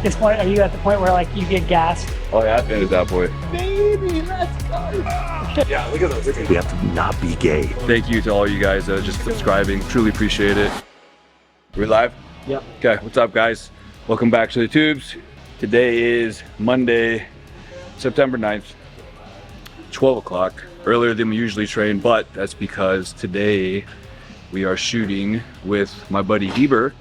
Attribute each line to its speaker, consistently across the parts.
Speaker 1: this point, are you at the point where like you get gassed?
Speaker 2: Oh yeah, I've been at that point.
Speaker 1: Baby, let's go.
Speaker 2: Yeah, look at those.
Speaker 3: We have to not be gay.
Speaker 2: Thank you to all you guys just subscribing. Truly appreciate it. We're live?
Speaker 1: Yep.
Speaker 2: Okay, what's up guys? Welcome back to the tubes. Today is Monday, September 9th, 12 o'clock. Earlier than we usually train, but that's because today we are shooting with my buddy Heber.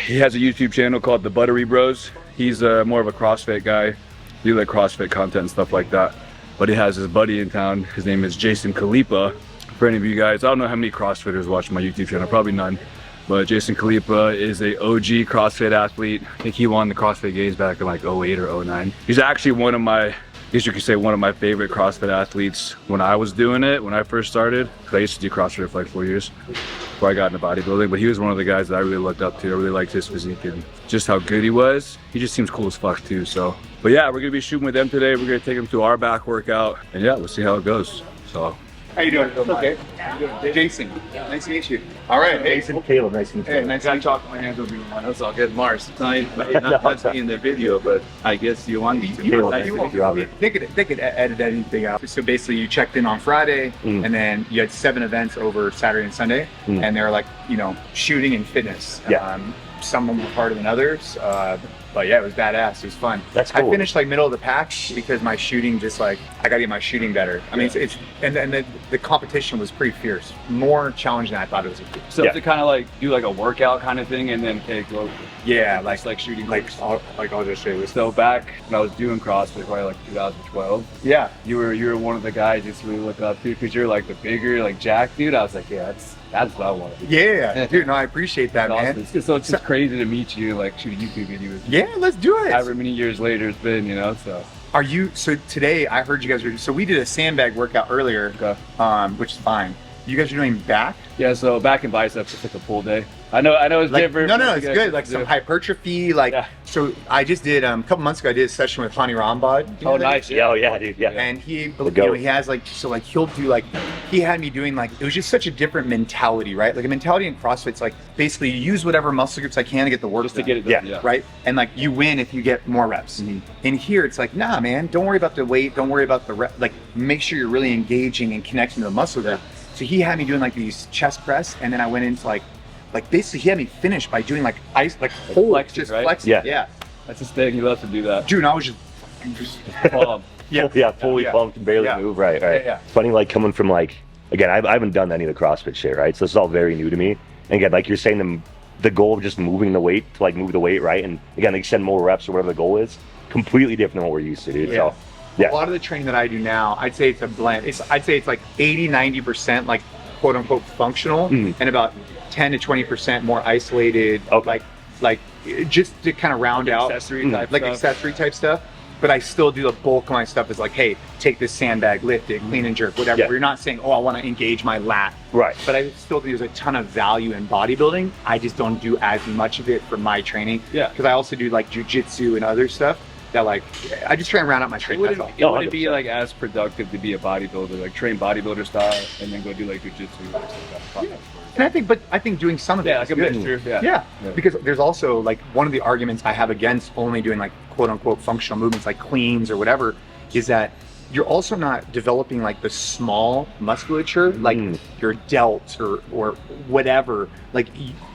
Speaker 2: He has a YouTube channel called the Buttery Bros. He's more of a CrossFit guy. He like CrossFit content and stuff like that. But he has his buddy in town. His name is Jason Khalipa. For any of you guys, I don't know how many CrossFitters watch my YouTube channel, probably none. But Jason Khalipa is a OG CrossFit athlete. I think he won the CrossFit Games back in like 08 or 09. He's actually one of my, I guess you could say one of my favorite CrossFit athletes when I was doing it, when I first started. Because I used to do CrossFit for like 4 years before I got into bodybuilding. But he was one of the guys that I really looked up to. I really liked his physique and just how good he was. He just seems cool as fuck too, so. But yeah, we're gonna be shooting with them today. We're gonna take them to our back workout. And yeah, we'll see how it goes, so.
Speaker 4: How you doing? Okay. How you doing? Jason, nice to meet you. All right,
Speaker 3: Jason, Caleb, nice to meet you.
Speaker 4: Hey, nice to meet you.
Speaker 2: Talk my hands over your mind.
Speaker 5: That's all good, Mars. It's not me in the video, but I guess you want me to.
Speaker 3: Caleb, nice to meet you, Robert.
Speaker 4: They could edit anything out. So basically, you checked in on Friday, and then you had 7 events over Saturday and Sunday, and they were like, you know, shooting and fitness.
Speaker 3: Yeah.
Speaker 4: Some of them were harder than others, but yeah, it was badass. It was fun.
Speaker 3: That's cool.
Speaker 4: I finished like middle of the pack because my shooting just like, I gotta get my shooting better. I mean, it's and the competition was pretty fierce, more challenging than I thought it was.
Speaker 2: So to kind of like do like a workout kind of thing and then take
Speaker 4: Yeah,
Speaker 2: like shooting.
Speaker 4: I'll just show you.
Speaker 2: So back when I was doing CrossFit, probably like 2012.
Speaker 4: Yeah,
Speaker 2: You were one of the guys just really look up to because you're like the bigger like Jack dude. I was like, yeah, that's what I want to do.
Speaker 4: yeah, dude. No, I appreciate that, man.
Speaker 2: Awesome. So it's just crazy to meet you, like shoot YouTube videos.
Speaker 4: Yeah, let's do it.
Speaker 2: However many years later it's been, you know. So
Speaker 4: Are you? So today I heard you guys were. So we did a sandbag workout earlier,
Speaker 2: Okay.
Speaker 4: Which is fine. You guys are doing back.
Speaker 2: yeah, so back in biceps, it's like a full day. I know it's
Speaker 4: Like,
Speaker 2: different.
Speaker 4: no,
Speaker 2: but
Speaker 4: it's
Speaker 2: you guys
Speaker 4: good.
Speaker 2: can
Speaker 4: Like
Speaker 2: do
Speaker 4: some
Speaker 2: it.
Speaker 4: hypertrophy. Like,
Speaker 2: Yeah.
Speaker 4: so I just did a couple months ago. I did a session with Hani Rambod. You know
Speaker 2: Oh,
Speaker 4: that?
Speaker 2: nice.
Speaker 3: Yeah, oh yeah, dude, yeah.
Speaker 4: And he, you
Speaker 3: goat.
Speaker 4: know, he has like, so like he'll do like, he had me doing like, it was just such a different mentality, right? Like a mentality in CrossFit's like basically you use whatever muscle groups I can to get the work
Speaker 2: Just to
Speaker 4: done,
Speaker 2: get it done.
Speaker 3: Yeah.
Speaker 4: right? And like you win if you get more reps. In here, it's like, nah, man, don't worry about the weight, don't worry about the rep. Like, make sure you're really engaging and connecting to the muscle there. So he had me doing like these chest press, and then I went into like basically he had me finish by doing like ice, like hold,
Speaker 2: flexing,
Speaker 4: just
Speaker 2: right?
Speaker 4: flexing.
Speaker 3: Yeah.
Speaker 4: Yeah,
Speaker 2: That's his thing. He loves to do that.
Speaker 4: dude, and I was just
Speaker 3: Fully pumped, barely
Speaker 4: Yeah.
Speaker 3: move, right.
Speaker 4: Yeah.
Speaker 3: Funny, like coming from like, again, I haven't done any of the CrossFit shit, right? So this is all very new to me. And again, like you're saying, the goal of just moving the weight to like move the weight, right? And again, like send more reps or whatever the goal is, completely different than what we're used to, dude.
Speaker 4: Yeah.
Speaker 3: So, yeah.
Speaker 4: A lot of the training that I do now, I'd say it's a blend. I'd say it's like 80-90% like quote unquote functional, and about 10 to 20% more isolated,
Speaker 3: Okay.
Speaker 4: like just to kind of round out
Speaker 2: Accessory type
Speaker 4: like
Speaker 2: stuff.
Speaker 4: accessory type stuff. But I still do the bulk of my stuff is like, hey, take this sandbag, lift it, clean and jerk, whatever.
Speaker 3: Yeah.
Speaker 4: Where you're not saying, oh, I want to engage my lat.
Speaker 3: Right.
Speaker 4: But I still think there's a ton of value in bodybuilding. I just don't do as much of it for my training.
Speaker 2: Yeah.
Speaker 4: Because I also do like jujitsu and other stuff that like, I just try and round out my
Speaker 2: It
Speaker 4: training. That's
Speaker 2: wouldn't,
Speaker 4: all.
Speaker 2: it wouldn't be like as productive to be a bodybuilder, like train bodybuilder style, and then go do like jujitsu or something.
Speaker 4: And I think doing some of it
Speaker 2: Yeah,
Speaker 4: is
Speaker 2: like a
Speaker 4: good.
Speaker 2: mixture. Yeah.
Speaker 4: Yeah, because there's also like one of the arguments I have against only doing like quote unquote functional movements like cleans or whatever is that you're also not developing like the small musculature, like your delts or whatever. Like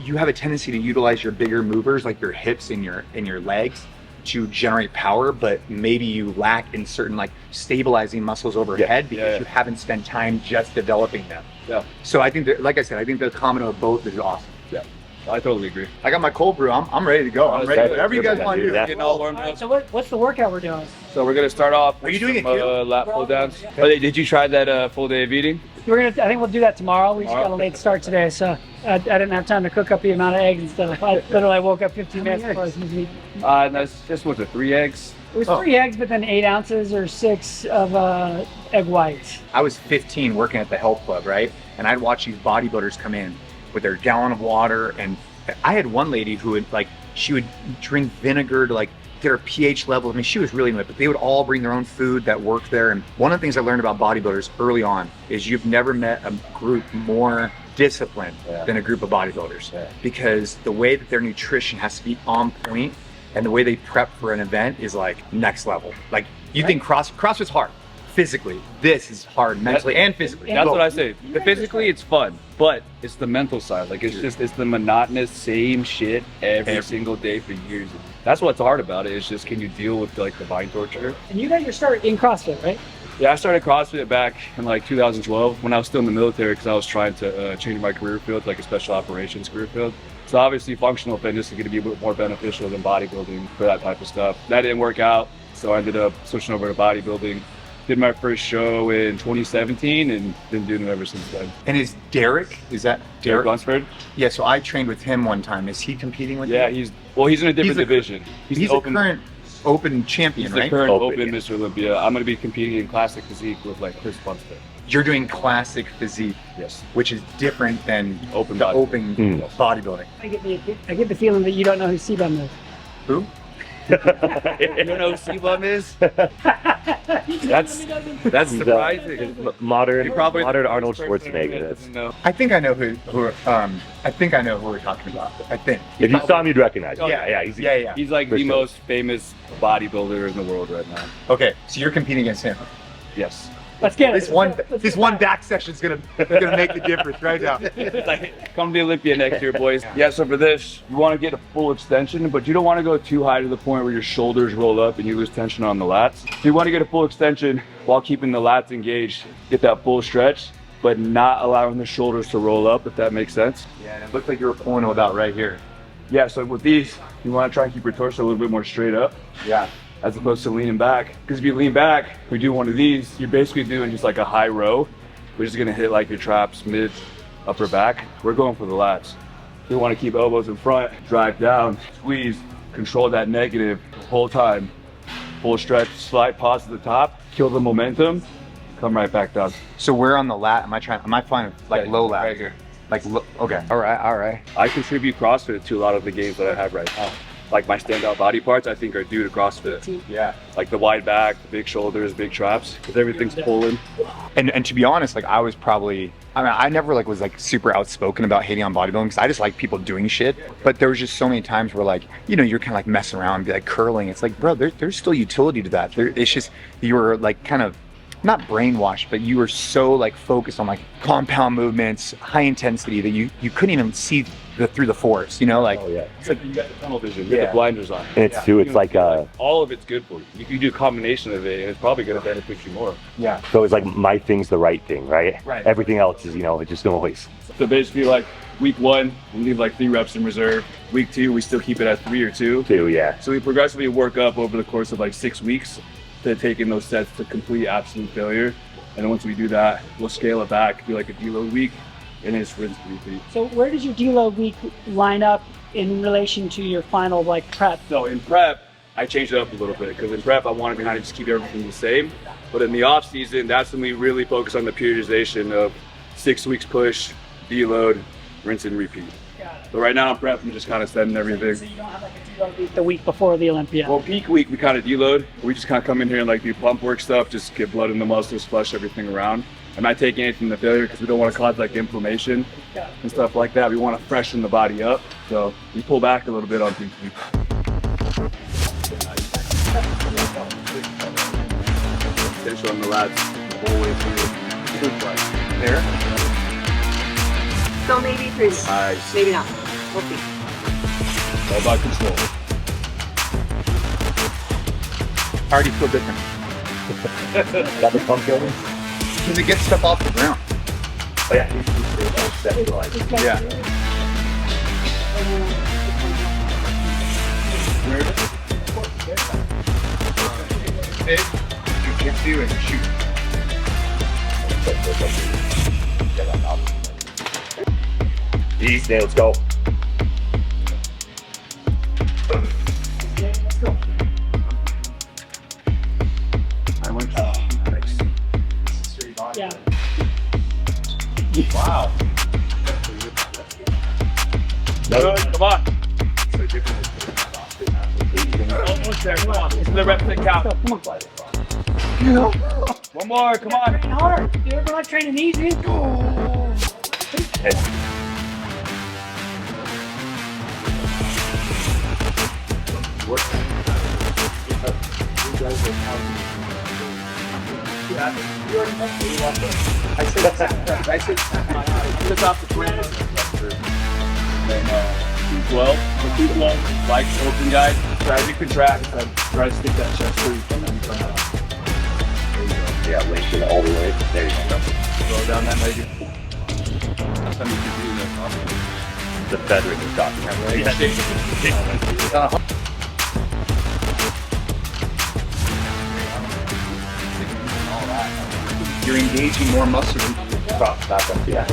Speaker 4: you have a tendency to utilize your bigger movers, like your hips and your legs, to generate power, but maybe you lack in certain like stabilizing muscles overhead because you haven't spent time just developing them.
Speaker 2: Yeah.
Speaker 4: So I think that, like I said, I think the common of both is awesome.
Speaker 2: Yeah. I totally agree.
Speaker 4: I got my cold brew. I'm ready to go. I'm ready. Whatever you guys want to do.
Speaker 3: Yeah.
Speaker 2: Getting all warmed
Speaker 1: All right,
Speaker 2: up.
Speaker 1: so what's the workout we're doing?
Speaker 2: So we're gonna start off.
Speaker 4: Are you
Speaker 2: with
Speaker 4: doing
Speaker 2: some,
Speaker 4: it too?
Speaker 2: lat pull downs. Oh, did you try that full day of eating?
Speaker 1: I think we'll do that tomorrow. We just got a late start today, so I didn't have time to cook up the amount of eggs and stuff. I literally woke up 15 minutes before I was supposed to eat.
Speaker 2: That's just what the 3 eggs.
Speaker 1: It was 3 eggs, but then 8 ounces or 6 of egg whites.
Speaker 4: I was 15 working at the health club, right? And I'd watch these bodybuilders come in with their gallon of water. And I had one lady who would like, she would drink vinegar to like get her pH level. I mean, she was really into it, but they would all bring their own food that worked there. And one of the things I learned about bodybuilders early on is you've never met a group more disciplined than a group of bodybuilders, because the way that their nutrition has to be on point and the way they prep for an event is like next level. Like you think CrossFit's hard physically. This is hard mentally and physically.
Speaker 2: That's what I say. Physically, it's fun, but it's the mental side. Like it's the monotonous same shit every single day for years. That's what's hard about it. It's just, can you deal with like the mind torture?
Speaker 1: And you got your start in CrossFit, right?
Speaker 2: Yeah, I started CrossFit back in like 2012 when I was still in the military, because I was trying to change my career field to like a special operations career field. So obviously functional fitness is going to be a bit more beneficial than bodybuilding for that type of stuff. That didn't work out, so I ended up switching over to bodybuilding. Did my first show in 2017 and been doing it ever since then.
Speaker 4: And is that Derek?
Speaker 2: Lunsford?
Speaker 4: Yeah, so I trained with him one time. Is he competing with
Speaker 2: Yeah,
Speaker 4: you?
Speaker 2: he's in a different division.
Speaker 4: He's a current open champion,
Speaker 2: He's the
Speaker 4: right?
Speaker 2: current
Speaker 3: Open,
Speaker 2: open
Speaker 3: yeah.
Speaker 2: Mr. Olympia. I'm going to be competing in classic physique with like Chris Lunsford.
Speaker 4: You're doing classic physique,
Speaker 2: Yes.
Speaker 4: which is different than
Speaker 2: Open
Speaker 4: the
Speaker 2: body.
Speaker 4: open bodybuilding.
Speaker 1: I get the feeling that you don't know who C-Bum is.
Speaker 4: Who?
Speaker 2: You don't know who C-Bum is? That's surprising.
Speaker 3: Modern
Speaker 2: Probably
Speaker 3: Arnold
Speaker 2: the first person
Speaker 3: Schwarzenegger.
Speaker 2: that doesn't know.
Speaker 4: I think I know who I think I know who we're talking about. I think.
Speaker 3: If you saw him, you'd recognize him.
Speaker 4: Yeah,
Speaker 3: He's,
Speaker 4: yeah.
Speaker 2: He's like
Speaker 3: For
Speaker 2: the
Speaker 3: sure.
Speaker 2: most famous bodybuilder in the world right now.
Speaker 4: Okay, so you're competing against him.
Speaker 2: Yes.
Speaker 1: Let's get it.
Speaker 4: This one back section is gonna make the difference right now.
Speaker 2: Come to the Olympia next year, boys. Yeah, so for this, you want to get a full extension, but you don't want to go too high to the point where your shoulders roll up and you lose tension on the lats. So you want to get a full extension while keeping the lats engaged, get that full stretch, but not allowing the shoulders to roll up, if that makes sense.
Speaker 4: Yeah, and it looked like you were pulling about right here.
Speaker 2: Yeah, so with these, you want to try and keep your torso a little bit more straight up,
Speaker 4: Yeah.
Speaker 2: as opposed to leaning back. Because if you lean back, we do one of these, you're basically doing just like a high row, which is gonna hit like your traps, mid, upper back. We're going for the lats. You wanna keep elbows in front, drive down, squeeze, control that negative the whole time. Full stretch, slight pause at the top, kill the momentum, come right back down.
Speaker 4: So where on the lat am I flying like
Speaker 2: Yeah,
Speaker 4: low lat?
Speaker 2: right here.
Speaker 4: Okay. All right.
Speaker 2: I contribute CrossFit to a lot of the games that I have right now. Like my standout body parts, I think, are due to CrossFit.
Speaker 4: Yeah.
Speaker 2: Like the wide back, the big shoulders, big traps, because everything's pulling.
Speaker 4: And to be honest, like I never like was like super outspoken about hating on bodybuilding, because I just like people doing shit. But there was just so many times where like, you know, you're kind of like messing around and be like curling. It's like, bro, there's still utility to that. It's just, you were like kind of not brainwashed, but you were so like focused on like compound movements, high intensity, that you couldn't even see through the forest, you know, like.
Speaker 3: Oh yeah.
Speaker 2: It's like you got the tunnel vision, you got the blinders on.
Speaker 3: And it's too. It's like
Speaker 2: all of it's good for you. You can do a combination of it, and it's probably going to benefit you more.
Speaker 4: Yeah.
Speaker 3: so it's like my thing's the right thing, right?
Speaker 4: Right.
Speaker 3: Everything else is, you know, it's just noise.
Speaker 2: So basically, like week 1, we leave like 3 reps in reserve. Week 2, we still keep it at 3 or 2.
Speaker 3: Too, yeah.
Speaker 2: So we progressively work up over the course of like 6 weeks to taking those sets to complete absolute failure. And then once we do that, we'll scale it back, do like a deload week, and then it's rinse and repeat.
Speaker 1: So where does your deload week line up in relation to your final like prep?
Speaker 2: So in prep, I changed it up a little bit, because in prep I wanted to kind of just keep everything the same. But in the off season, that's when we really focus on the periodization of 6 weeks push, deload, rinse and repeat. So right now in prep, I'm just kind of setting
Speaker 1: So
Speaker 2: everything.
Speaker 1: you don't have like a deload week the week before the Olympia.
Speaker 2: Well, peak week, we kind of deload. We just kind of come in here and like do pump work stuff, just get blood in the muscles, flush everything around. I'm not taking anything to failure, because we don't want to cause like inflammation and stuff like that. We want to freshen the body up. So we pull back a little bit on peak week. Tension on the lats the whole way through. Good flex.
Speaker 4: There.
Speaker 6: So maybe 3.
Speaker 2: Nice.
Speaker 6: Maybe not. We'll see.
Speaker 2: All about control.
Speaker 4: I already feel different.
Speaker 3: Got the pump going?
Speaker 4: Because it gets stuff off the ground.
Speaker 3: Oh yeah. He's
Speaker 4: Yeah. You can do and shoot.
Speaker 3: Easy, let's go.
Speaker 1: Yeah.
Speaker 4: Wow.
Speaker 2: Good, come on. Almost there, come on. This is the reps that count.
Speaker 1: Come on.
Speaker 2: One more, come on.
Speaker 1: Train hard, dude. We're not training easy.
Speaker 4: I said
Speaker 2: Just off the twin. Then 212. So 212, like open guys. So as you contract, try to stick that chest through. And then come out.
Speaker 3: Yeah, lengthen all the way. There you go.
Speaker 2: Go down that leg. That's how you can do that.
Speaker 3: The feathering is talking about, right?
Speaker 4: you're engaging more muscle.
Speaker 3: Cross back up, yeah.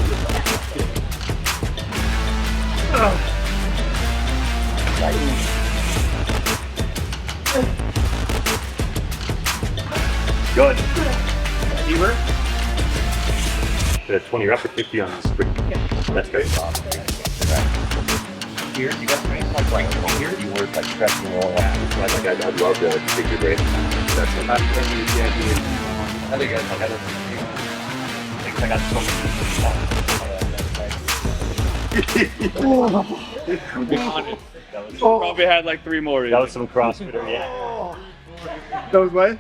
Speaker 3: Good.
Speaker 4: Deeper.
Speaker 3: 20 reps or 50 on the sprint. That's great.
Speaker 4: Here, you got right here.
Speaker 3: You work like stretching all that. I'd love to take your brain.
Speaker 4: That's what I'm doing. I think I got so much.
Speaker 2: Probably had like 3 more.
Speaker 3: That was some CrossFitter, yeah.
Speaker 4: That was what?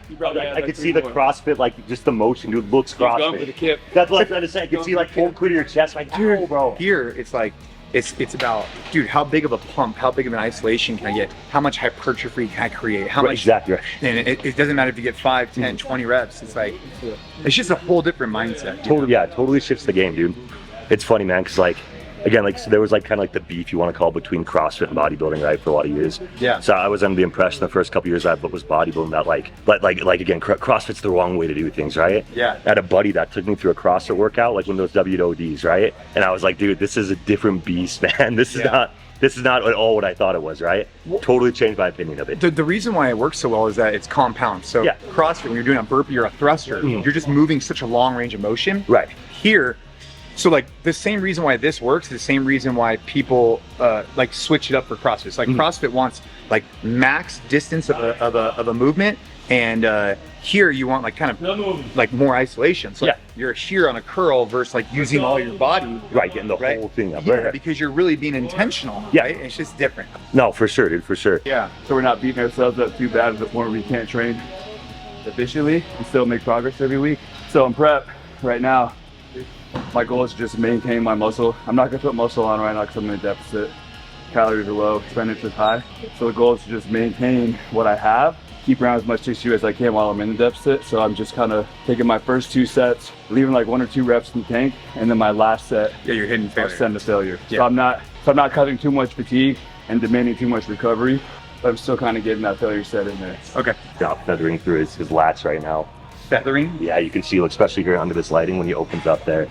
Speaker 3: I could see the CrossFit, like just the motion, dude. Looks
Speaker 2: Going for the
Speaker 3: CrossFit.
Speaker 2: kip.
Speaker 3: That's what I was trying to say. I could see like full clear your chest, like, dude, bro.
Speaker 4: Here, it's like, it's about, dude, how big of a pump, how big of an isolation can I get? How much hypertrophy can I create? How much?
Speaker 3: Exactly right.
Speaker 4: And it doesn't matter if you get 5, 10, 20 reps. It's like, it's just a whole different mindset.
Speaker 3: Totally, yeah, totally shifts the game, dude. It's funny, man, because like, again, like, so there was like kind of like the beef you want to call between CrossFit and bodybuilding, right, for a lot of years.
Speaker 4: Yeah.
Speaker 3: So I was under the impression the first couple years I was bodybuilding that like again, CrossFit's the wrong way to do things, right?
Speaker 4: Yeah.
Speaker 3: I had a buddy that took me through a CrossFit workout, like one of those WODs, right? And I was like, dude, this is a different beast, man. This is not at all what I thought it was, right? Totally changed my opinion of it.
Speaker 4: The reason why it works so well is that it's compound. So
Speaker 3: Yeah.
Speaker 4: CrossFit, when you're doing a burpee or a thruster, you're just moving such a long range of motion.
Speaker 3: Right.
Speaker 4: Here, so like the same reason why this works, the same reason why people like switch it up for CrossFit. It's like CrossFit wants like max distance of a movement, and here you want like kind of like more isolation. So like, you're here on a curl versus like using all your body.
Speaker 3: Right, getting the whole thing up.
Speaker 4: Yeah,
Speaker 3: Right.
Speaker 4: because you're really being intentional.
Speaker 3: Yeah.
Speaker 4: Right? It's just different.
Speaker 3: No, for sure, dude, for sure.
Speaker 4: Yeah.
Speaker 2: So we're not beating ourselves up too bad to the point where we can't train efficiently and still make progress every week. So in prep right now, my goal is to just maintain my muscle. I'm not gonna put muscle on right now because I'm in a deficit. Calories are low, expenditure's high. So the goal is to just maintain what I have, keep around as much tissue as I can while I'm in the deficit. So I'm just kind of taking my first 2 sets, leaving like 1 or 2 reps in the tank, and then my last set,
Speaker 4: Yeah, you're hitting
Speaker 2: I'll
Speaker 4: failure.
Speaker 2: send to failure.
Speaker 4: Yeah.
Speaker 2: So I'm not cutting too much fatigue and demanding too much recovery, but I'm still kind of getting that failure set in there.
Speaker 4: Okay.
Speaker 3: Stop feathering through his lats right now.
Speaker 4: Feathering.
Speaker 3: Yeah, you can see, especially here under this lighting when he opens up there,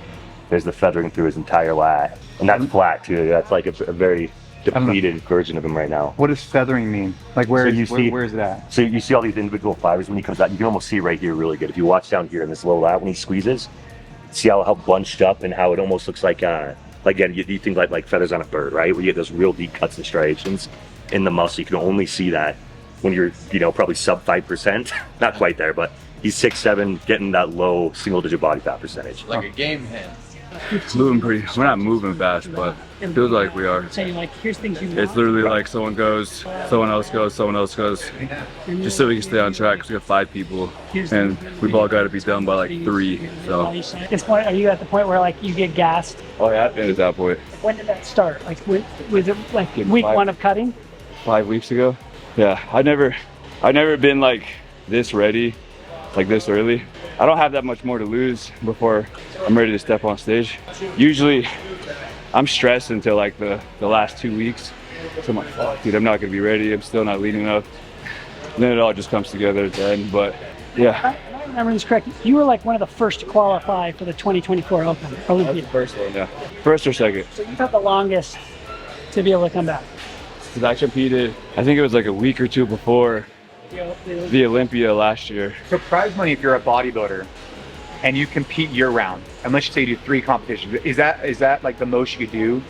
Speaker 3: there's the feathering through his entire lat. And that's flat too. That's like a very depleted version of him right now.
Speaker 4: What does feathering mean? Like where
Speaker 3: So you see-
Speaker 4: where is it at?
Speaker 3: So you see all these individual fibers when he comes out. You can almost see right here really good. If you watch down here in this low lat when he squeezes, see how bunched up and how it almost looks like again, you think like feathers on a bird, right? Where you get those real deep cuts and striations in the muscle. You can only see that when you're, probably sub 5%. Not quite there, but he's 6'7", getting that low single-digit body fat percentage.
Speaker 5: Like a game hand.
Speaker 2: It's moving we're not moving fast, but it feels like we are.
Speaker 1: Saying like, here's things you want.
Speaker 2: It's literally like someone goes, someone else goes, someone else goes, just so we can stay on track because we have 5 people and we've all got to be done by like 3. So
Speaker 1: At this point, are you at the point where like you get gassed?
Speaker 2: oh yeah, I've been at that point.
Speaker 1: When did that start? Like, was it like
Speaker 2: Getting
Speaker 1: week
Speaker 2: 5.
Speaker 1: 1 of cutting?
Speaker 2: 5 weeks ago. Yeah, I've never been like this ready, like this early. I don't have that much more to lose before I'm ready to step on stage. Usually I'm stressed until like the last 2 weeks. So I'm like, fuck, dude, I'm not gonna be ready. I'm still not lean enough. And then it all just comes together at the end. But yeah.
Speaker 1: If I remember this correctly, you were like one of the first to qualify for the 2024 Open Olympia.
Speaker 2: First one, yeah. First or second.
Speaker 1: So you felt the longest to be able to come back.
Speaker 2: Because I competed, I think it was like a week or 2 before the Olympia last year.
Speaker 4: So prize money if you're a bodybuilder and you compete year round, and let's just say you do 3 competitions, is that like the most you could do?
Speaker 2: You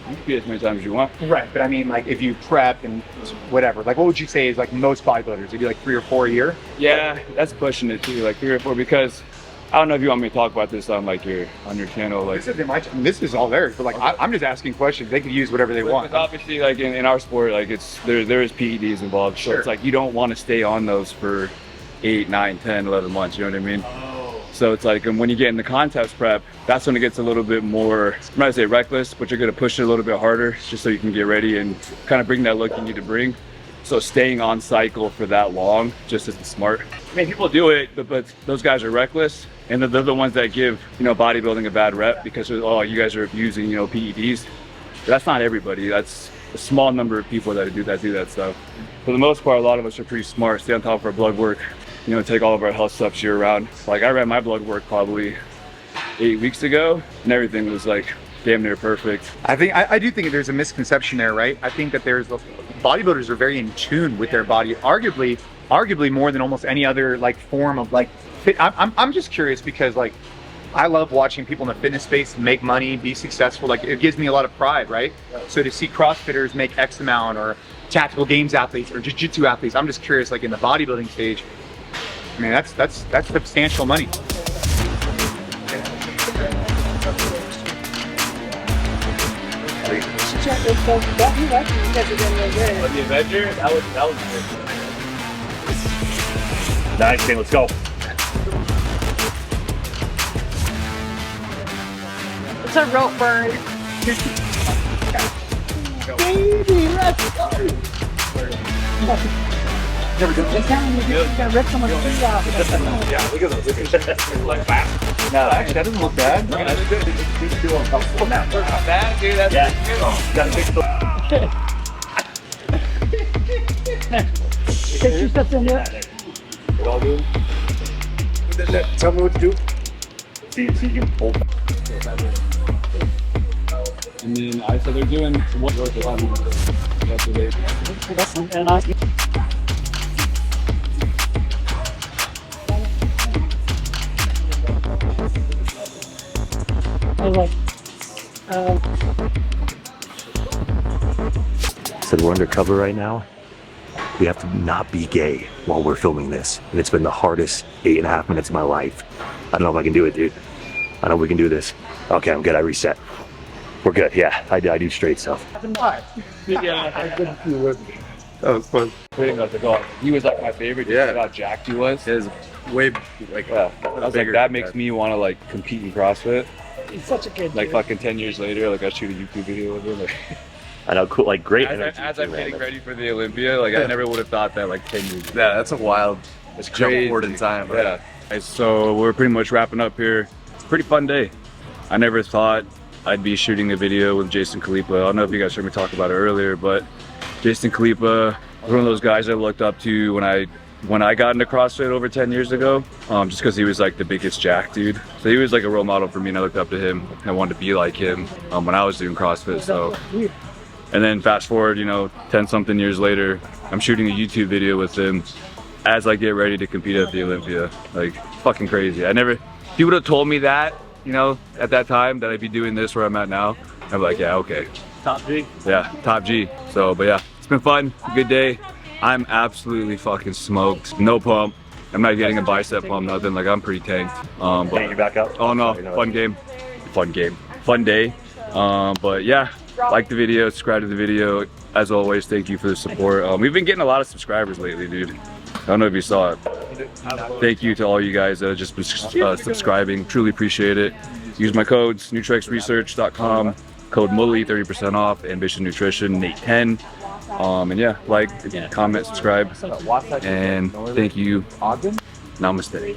Speaker 2: can compete as many times as you want.
Speaker 4: Right, but I mean like if you prep and whatever, like what would you say is like most bodybuilders? They do like 3 or 4 a year?
Speaker 2: Yeah, that's pushing it too, like 3 or 4, because I don't know if you want me to talk about this on like on your channel. Like
Speaker 4: This is all theirs, but like I'm just asking questions. They can use whatever they want.
Speaker 2: obviously, like in our sport, like there is PEDs involved. So it's like you don't want to stay on those for 8, 9, 10, 11 months. You know what I mean? So it's like, and when you get in the contest prep, that's when it gets a little bit more, I'm not gonna say reckless, but you're gonna push it a little bit harder just so you can get ready and kind of bring that look you need to bring. So staying on cycle for that long just isn't smart. I mean, people do it, but those guys are reckless, and they're the ones that give, you know, bodybuilding a bad rep because, oh, you guys are abusing, you know, PEDs. But that's not everybody. That's a small number of people that do that stuff. For the most part, a lot of us are pretty smart, stay on top of our blood work, you know, take all of our health stuff year round. Like I ran my blood work probably 8 weeks ago, and everything was like damn near perfect.
Speaker 4: I do think there's a misconception there, right? I think that bodybuilders are very in tune with their body, arguably more than almost any other like form of like fit. I'm just curious because like I love watching people in the fitness space make money, be successful. Like it gives me a lot of pride, right? So to see CrossFitters make X amount, or tactical games athletes or jiu-jitsu athletes, I'm just curious, like in the bodybuilding stage, I mean, that's substantial money.
Speaker 2: The Avenger, that was good.
Speaker 3: Nice, man. Let's go.
Speaker 1: It's a rope burn. Baby, let's go. Never done this. You gotta rip someone's feet off.
Speaker 3: Yeah, look at those. Like fast.
Speaker 4: No, actually, that doesn't look bad.
Speaker 2: Not bad, dude. That's
Speaker 1: Take 2 steps into it.
Speaker 3: Tell me what to do. See if you can pull.
Speaker 2: And then so they're doing what yesterday.
Speaker 1: I was like,
Speaker 3: Said we're undercover right now. We have to not be gay while we're filming this. And it's been the hardest 8.5 minutes of my life. I don't know if I can do it, dude. I know we can do this. Okay, I'm good. I reset. We're good. Yeah, I do straight stuff.
Speaker 4: That was fun.
Speaker 2: He was like my favorite.
Speaker 5: Yeah.
Speaker 2: How jacked he was.
Speaker 5: His way like
Speaker 2: I was like, that makes me want to like compete in CrossFit.
Speaker 1: he's such a good
Speaker 2: Like
Speaker 1: dude.
Speaker 2: fucking 10 years later, like I shoot a YouTube video with him. Like,
Speaker 3: I know, cool, like great.
Speaker 2: as I'm getting ready for the Olympia, like I never would have thought that like 10 years ago.
Speaker 5: Yeah, that's a wild
Speaker 2: It's
Speaker 5: jump
Speaker 2: crazy.
Speaker 5: forward in time. Right?
Speaker 2: Yeah. Okay, so we're pretty much wrapping up here. Pretty fun day. I never thought I'd be shooting a video with Jason Khalipa. I don't know if you guys heard me talk about it earlier, but Jason Khalipa was one of those guys I looked up to when I got into CrossFit over 10 years ago, just because he was like the biggest jack dude. So he was like a role model for me, and I looked up to him and I wanted to be like him when I was doing CrossFit. So, and then fast forward, 10 something years later, I'm shooting a YouTube video with him as I get ready to compete at the Olympia. Like fucking crazy. If you would have told me that, at that time, that I'd be doing this where I'm at now, I'm like, yeah, okay.
Speaker 3: Top G.
Speaker 2: Yeah, top G. So, but yeah, it's been fun, good day. I'm absolutely fucking smoked. No pump. I'm not getting a bicep pump, nothing. Like I'm pretty tanked.
Speaker 3: Hey, you back up?
Speaker 2: Oh no, fun game. Fun day. But yeah, like the video, subscribe to the video. As always, thank you for the support. We've been getting a lot of subscribers lately, dude. I don't know if you saw it. Thank you to all you guys that have just been subscribing. Truly appreciate it. Use my codes, nutrexresearch.com, code MULLY, 30% off, Ambition Nutrition, Nate10. And yeah, like, comment, subscribe, and thank you. Namaste.